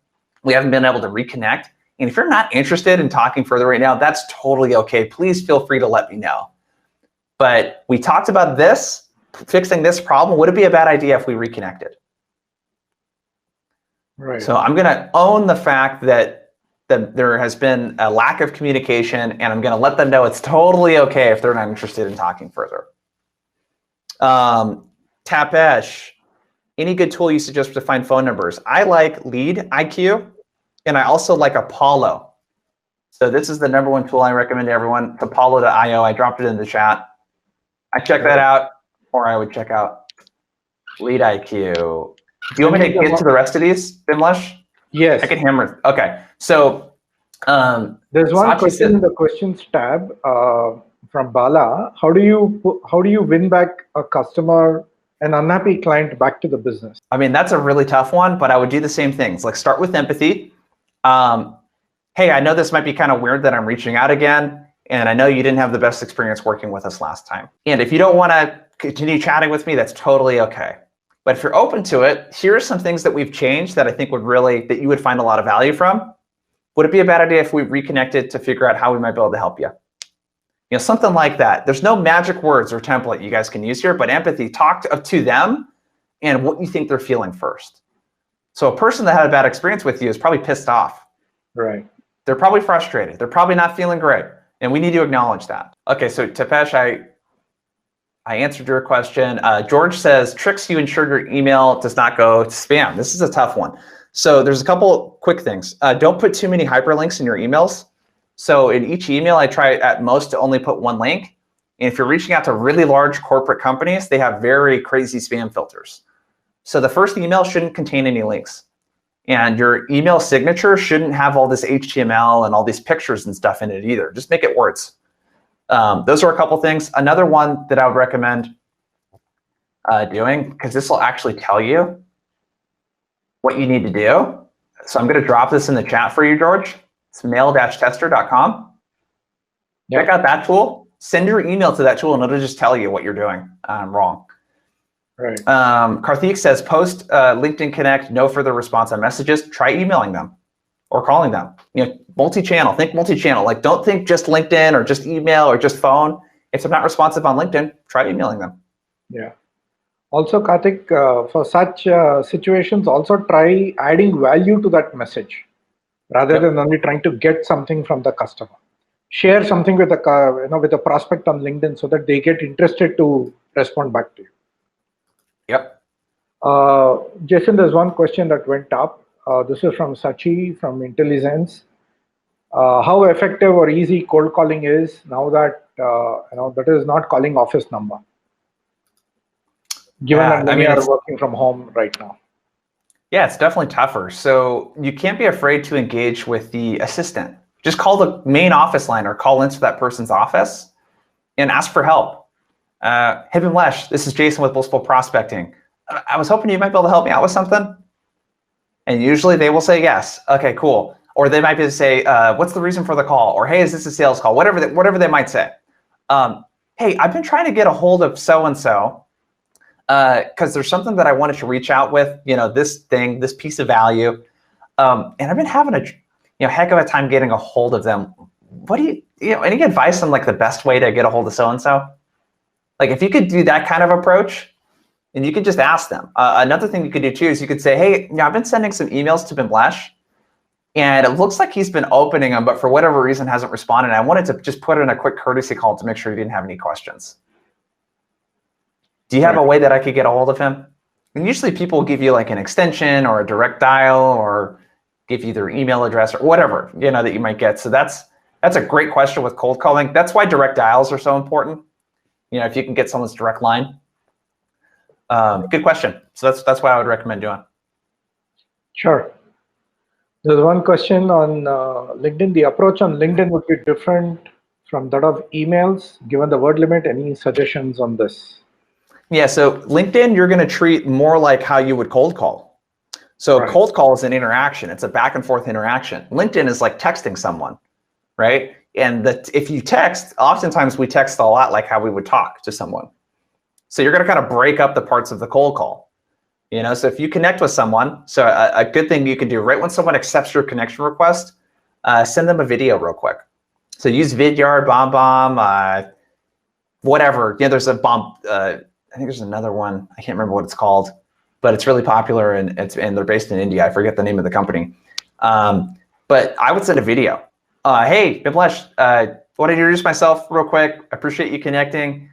we haven't been able to reconnect. And if you're not interested in talking further right now, that's totally okay. Please feel free to let me know. But we talked about this, fixing this problem. Would it be a bad idea if we reconnected? Right. So I'm going to own the fact that there has been a lack of communication, and I'm going to let them know it's totally okay if they're not interested in talking further. Tapesh, any good tool you suggest to find phone numbers? I like Lead IQ, and I also like Apollo. So this is the #1 tool I recommend to everyone, Apollo.io. I dropped it in the chat. I check that out, or I would check out Lead IQ. Do you want me to get to the rest of these, Bimlesh? Yes. I can hammer. Okay. So there's one question in the questions tab from Bala. How do you win back a customer, an unhappy client, back to the business? I mean, that's a really tough one, but I would do the same things. Like start with empathy. Hey, I know this might be kind of weird that I'm reaching out again, and I know you didn't have the best experience working with us last time. And if you don't want to continue chatting with me, that's totally okay. But if you're open to it, here are some things that we've changed that I think that you would find a lot of value from. Would it be a bad idea if we reconnected to figure out how we might be able to help you? Something like that. There's no magic words or template you guys can use here, but empathy, talk to them and what you think they're feeling first. So a person that had a bad experience with you is probably pissed off. Right. They're probably frustrated. They're probably not feeling great. And we need to acknowledge that. Okay, so Tapesh, I answered your question. George says, tricks you ensure your email does not go to spam. This is a tough one. So there's a couple quick things. Don't put too many hyperlinks in your emails. So in each email, I try at most to only put one link. And if you're reaching out to really large corporate companies, they have very crazy spam filters. So the first email shouldn't contain any links. And your email signature shouldn't have all this HTML and all these pictures and stuff in it either. Just make it words. Those are a couple things. Another one that I would recommend doing, because this will actually tell you what you need to do. So I'm going to drop this in the chat for you, George. It's mail-tester.com. Yep. Check out that tool. Send your email to that tool, and it'll just tell you what you're doing wrong. Right. Karthik says, post LinkedIn Connect, no further response on messages. Try emailing them or calling them. Multi-channel. Think multi-channel. Like, don't think just LinkedIn or just email or just phone. If they're not responsive on LinkedIn, try emailing them. Yeah. Also, Karthik, for such situations, also try adding value to that message rather than only trying to get something from the customer. Share something with the with a prospect on LinkedIn so that they get interested to respond back to you. Yep. Jason, there's one question that went up. This is from Sachi from Intelligence. How effective or easy cold calling is now that that is not calling office number, given that many are working from home right now? Yeah, it's definitely tougher. So you can't be afraid to engage with the assistant. Just call the main office line or call into that person's office and ask for help. Hey, Bimlesh, this is Jason with Blissful Prospecting. I was hoping you might be able to help me out with something. And usually they will say yes. Okay, cool. Or they might be able to say, what's the reason for the call? Or, hey, is this a sales call? Whatever they might say. Hey, I've been trying to get a hold of so-and-so because there's something that I wanted to reach out with, this thing, this piece of value. And I've been having a heck of a time getting a hold of them. What do any advice on like the best way to get a hold of so-and-so? Like if you could do that kind of approach, and you could just ask them. Another thing you could do too is you could say, hey, I've been sending some emails to Bimlesh, and it looks like he's been opening them, but for whatever reason hasn't responded. I wanted to just put in a quick courtesy call to make sure he didn't have any questions. Do you have a way that I could get a hold of him? And usually people will give you like an extension or a direct dial or give you their email address or whatever, that you might get. So that's a great question with cold calling. That's why direct dials are so important. If you can get someone's direct line. Good question. So that's what I would recommend doing. Sure. There's one question on LinkedIn. The approach on LinkedIn would be different from that of emails, given the word limit. Any suggestions on this? Yeah, so LinkedIn, you're going to treat more like how you would cold call. So cold call is an interaction. It's a back and forth interaction. LinkedIn is like texting someone, right? And if you text, oftentimes we text a lot like how we would talk to someone. So you're going to kind of break up the parts of the cold call. So if you connect with someone, so a good thing you can do right when someone accepts your connection request, send them a video real quick. So use Vidyard, BombBomb, whatever. There's a bomb. I think there's another one. I can't remember what it's called, but it's really popular and they're based in India. I forget the name of the company. But I would send a video. Hey, Bimlesh, want to introduce myself real quick. I appreciate you connecting.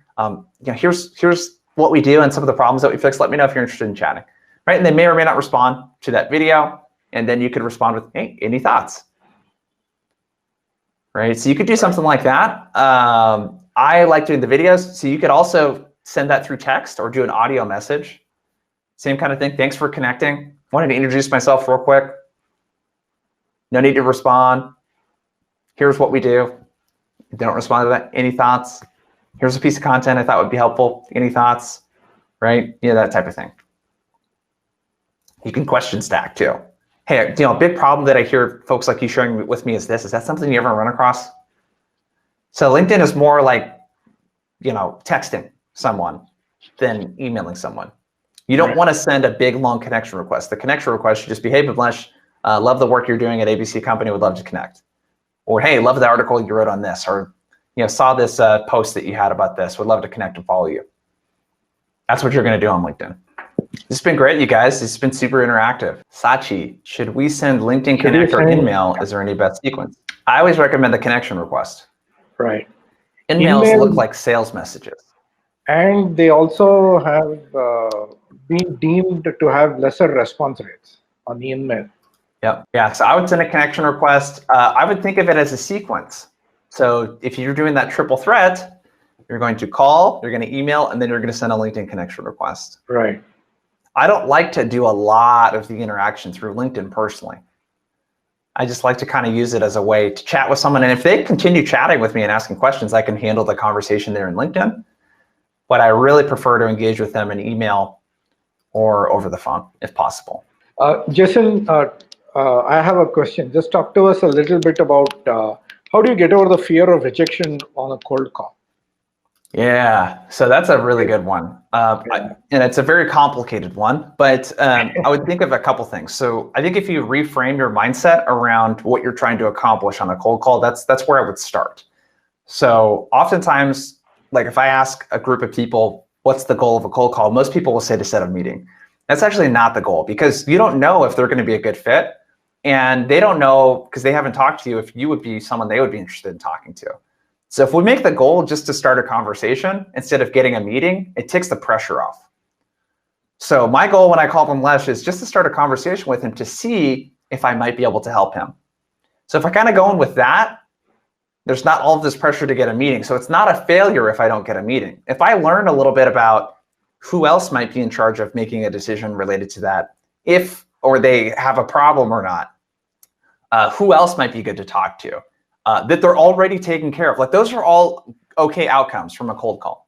Here's what we do and some of the problems that we fix. Let me know if you're interested in chatting, right? And they may or may not respond to that video. And then you could respond with, hey, any thoughts? Right, so you could do something like that. I like doing the videos. So you could also send that through text or do an audio message. Same kind of thing. Thanks for connecting. Wanted to introduce myself real quick. No need to respond. Here's what we do. If they don't respond to that, any thoughts? Here's a piece of content I thought would be helpful. Any thoughts? Right? That type of thing. You can question stack too. Hey, a big problem that I hear folks like you sharing with me is this. Is that something you ever run across? So LinkedIn is more like, texting someone than emailing someone. You don't want to send a big, long connection request. The connection request should just be, hey, Bimlesh, love the work you're doing at ABC Company, would love to connect. Or, hey, love the article you wrote on this. Or, saw this post that you had about this. Would love to connect and follow you. That's what you're going to do on LinkedIn. This has been great, you guys. This has been super interactive. Sachi, should we send LinkedIn Connect or InMail? Is there any best sequence? I always recommend the connection request. Right. InMails look like sales messages. And they also have been deemed to have lesser response rates on the InMail. Yep. Yeah. So I would send a connection request. I would think of it as a sequence. So if you're doing that triple threat, you're going to call, you're going to email, and then you're going to send a LinkedIn connection request. Right. I don't like to do a lot of the interaction through LinkedIn personally. I just like to kind of use it as a way to chat with someone. And if they continue chatting with me and asking questions, I can handle the conversation there in LinkedIn. But I really prefer to engage with them in email or over the phone, if possible. Jason, I have a question. Just talk to us a little bit about how do you get over the fear of rejection on a cold call? Yeah, so that's a really good one. And it's a very complicated one, but I would think of a couple things. So I think if you reframe your mindset around what you're trying to accomplish on a cold call, that's where I would start. So oftentimes, like if I ask a group of people, what's the goal of a cold call? Most people will say to set a meeting. That's actually not the goal, because you don't know if they're going to be a good fit, and they don't know, because they haven't talked to you, if you would be someone they would be interested in talking to. So if we make the goal just to start a conversation instead of getting a meeting, it takes the pressure off. So my goal when I call Bimlesh is just to start a conversation with him to see if I might be able to help him. So if I kind of go in with that, there's not all of this pressure to get a meeting. So it's not a failure if I don't get a meeting. If I learn a little bit about who else might be in charge of making a decision related to that, or they have a problem or not, who else might be good to talk to, that they're already taken care of. Like those are all okay outcomes from a cold call.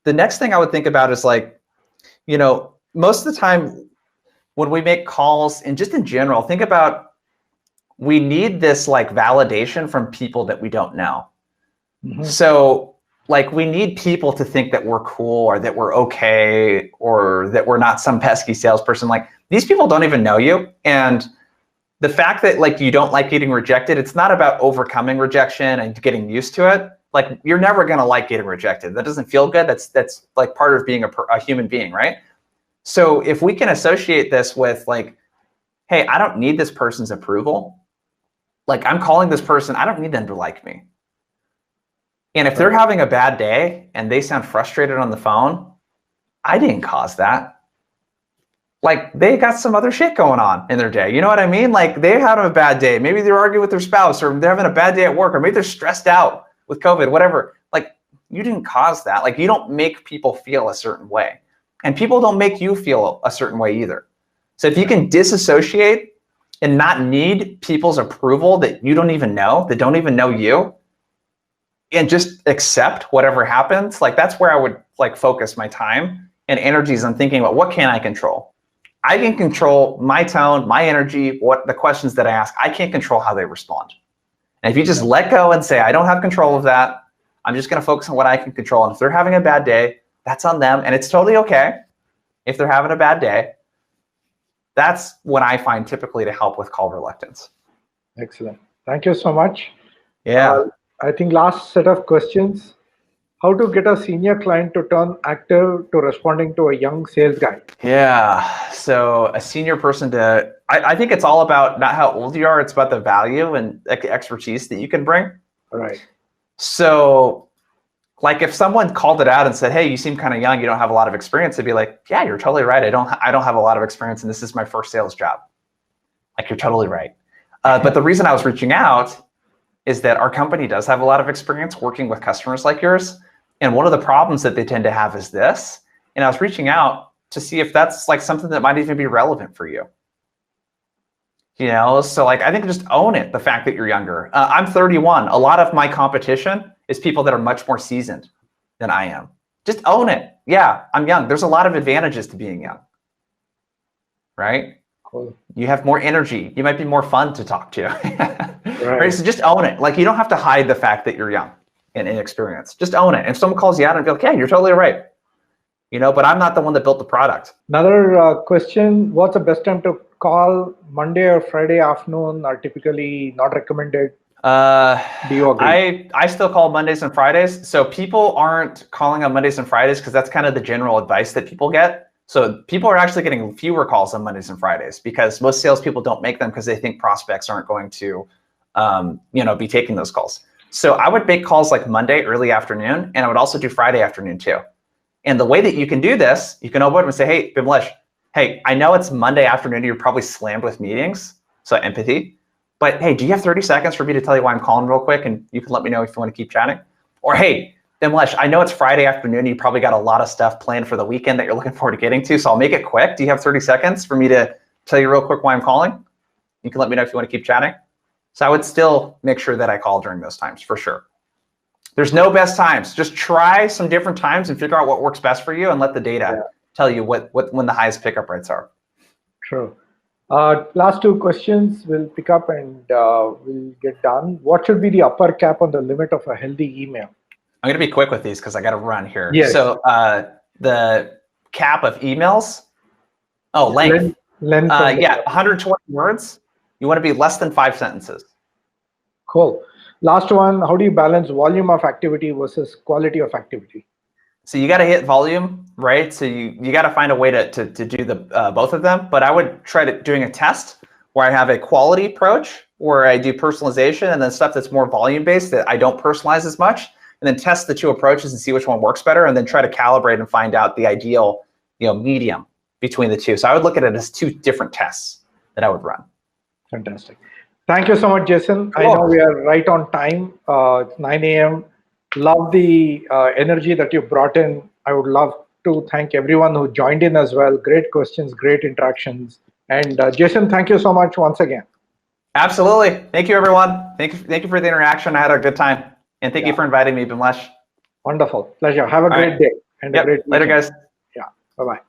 The next thing I would think about is like, most of the time when we make calls and just in general, think about, we need this like validation from people that we don't know. Mm-hmm. So like we need people to think that we're cool or that we're okay or that we're not some pesky salesperson. Like these people don't even know you. And the fact that like you don't like getting rejected, it's not about overcoming rejection and getting used to it. Like you're never going to like getting rejected. That doesn't feel good. That's like part of being a human being, right? So if we can associate this with like, hey, I don't need this person's approval. Like I'm calling this person, I don't need them to like me. And if they're having a bad day and they sound frustrated on the phone, I didn't cause that. Like they got some other shit going on in their day. You know what I mean? Like they're having a bad day. Maybe they're arguing with their spouse, or they're having a bad day at work, or maybe they're stressed out with COVID, whatever. Like you didn't cause that. Like you don't make people feel a certain way, and people don't make you feel a certain way either. So if you can disassociate and not need people's approval that you don't even know, that don't even know you, and just accept whatever happens, like that's where I would like focus my time and energies on thinking about what can I control. I can control my tone, my energy, what the questions that I ask. I can't control how they respond. And if you just let go and say, I don't have control of that, I'm just going to focus on what I can control. And if they're having a bad day, that's on them. And it's totally okay if they're having a bad day. That's what I find typically to help with call reluctance. Excellent. Thank you so much. Yeah. I think last set of questions. How to get a senior client to turn active to responding to a young sales guy? Yeah. So a senior person I think it's all about not how old you are. It's about the value and expertise that you can bring. All right. So like if someone called it out and said, hey, you seem kind of young, you don't have a lot of experience, it'd be like, yeah, you're totally right. I don't have a lot of experience and this is my first sales job. Like you're totally right. But the reason I was reaching out is that our company does have a lot of experience working with customers like yours. And one of the problems that they tend to have is this. And I was reaching out to see if that's like something that might even be relevant for you. So like, I think just own it, the fact that you're younger. I'm 31. A lot of my competition is people that are much more seasoned than I am. Just own it. Yeah, I'm young. There's a lot of advantages to being young, right? Cool. You have more energy. You might be more fun to talk to. Right? So just own it. Like you don't have to hide the fact that you're young and inexperienced. Just own it. And if someone calls you out and be like, yeah, you're totally right. But I'm not the one that built the product. Another question, what's the best time to call? Monday or Friday afternoon are typically not recommended. Do you agree? I still call Mondays and Fridays. So people aren't calling on Mondays and Fridays because that's kind of the general advice that people get. So people are actually getting fewer calls on Mondays and Fridays because most salespeople don't make them because they think prospects aren't going to, be taking those calls. So I would make calls like Monday early afternoon, and I would also do Friday afternoon too. And the way that you can do this, you can open and say, hey, Bimlesh, hey, I know it's Monday afternoon. You're probably slammed with meetings, so empathy. But hey, do you have 30 seconds for me to tell you why I'm calling real quick, and you can let me know if you want to keep chatting? Or hey, Bimlesh, I know it's Friday afternoon. You probably got a lot of stuff planned for the weekend that you're looking forward to getting to, so I'll make it quick. Do you have 30 seconds for me to tell you real quick why I'm calling? You can let me know if you want to keep chatting. So I would still make sure that I call during those times for sure. There's no best times. Just try some different times and figure out what works best for you, and let the data tell you when the highest pickup rates are. True. Last two questions we'll pick up and we'll get done. What should be the upper cap on the limit of a healthy email? I'm going to be quick with these because I got to run here. Yes. So the cap of emails, length. Length 120 words. You want to be less than 5 sentences. Cool. Last one, how do you balance volume of activity versus quality of activity? So you got to hit volume, right? So you got to find a way to do the both of them. But I would try doing a test where I have a quality approach, where I do personalization, and then stuff that's more volume based that I don't personalize as much, and then test the two approaches and see which one works better, and then try to calibrate and find out the ideal medium between the two. So I would look at it as two different tests that I would run. Fantastic. Thank you so much, Jason. Cool. I know we are right on time. It's 9 a.m. Love the energy that you brought in. I would love to thank everyone who joined in as well. Great questions, great interactions. And Jason, thank you so much once again. Absolutely. Thank you, everyone. Thank you for the interaction. I had a good time. And thank you for inviting me, Bimlesh. Wonderful. Pleasure. Have a great day. And a great later, guys. Yeah. Bye-bye.